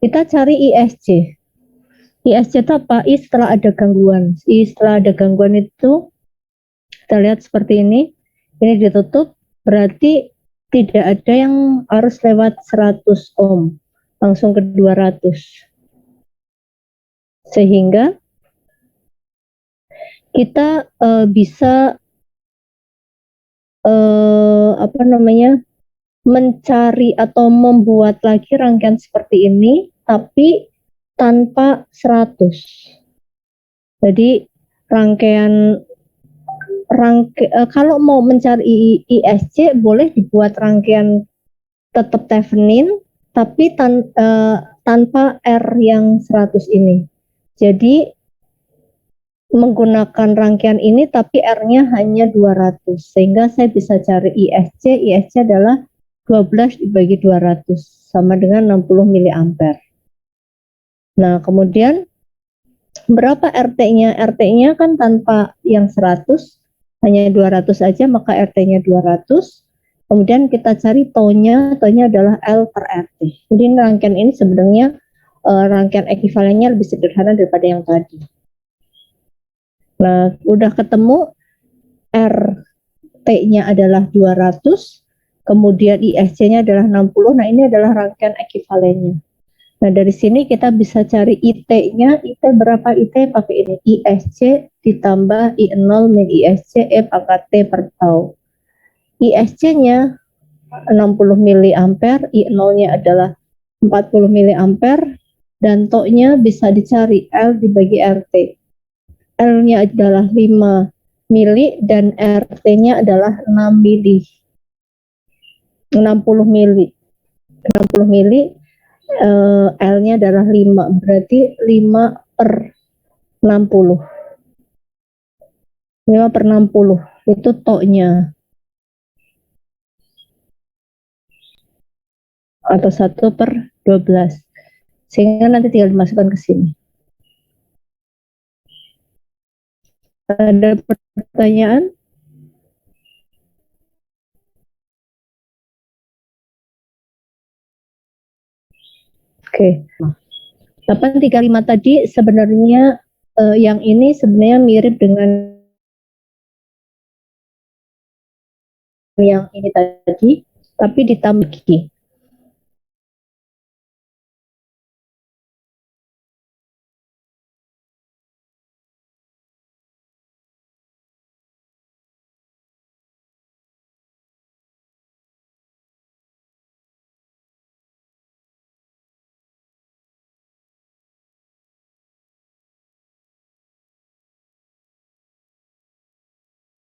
kita cari ISC. ISC itu apa? I setelah ada gangguan. I setelah ada gangguan itu kita lihat seperti ini. Ini ditutup, berarti tidak ada yang harus lewat 100 ohm, langsung ke 200. Sehingga kita bisa mencari atau membuat lagi rangkaian seperti ini, tapi tanpa 100. Jadi kalau mau mencari ISC boleh dibuat rangkaian tetap Thevenin, tapi tanpa R yang 100 ini. Jadi menggunakan rangkaian ini tapi R-nya hanya 200, sehingga saya bisa cari ISC. ISC adalah 12 dibagi 200 sama dengan 60 miliampere. Nah, kemudian berapa RT-nya? RT-nya kan tanpa yang 100, hanya 200 saja, maka RT-nya 200. Kemudian kita cari tau-nya adalah L per RT. Jadi rangkaian ini sebenarnya rangkaian ekivalennya lebih sederhana daripada yang tadi. Nah, udah ketemu RT-nya adalah 200, kemudian ISC-nya adalah 60. Nah, ini adalah rangkaian ekivalennya. Nah, dari sini kita bisa cari IT-nya. IT berapa? IT pakai ini. ISC ditambah I0 min ISC E pangkat T per tau. ISC-nya 60 miliampere, I0-nya adalah 40 miliampere, dan tau-nya bisa dicari L dibagi RT. L-nya adalah 5 mili dan RT-nya adalah 6 mili. 60 mili. 60 mili, L-nya adalah 5, berarti 5 per 60. 5 per 60 itu toknya, atau 1 per 12, sehingga nanti tinggal dimasukkan ke sini. Ada pertanyaan? Oke. 835 tadi sebenarnya yang ini sebenarnya mirip dengan yang ini tadi, tapi ditambah Ki.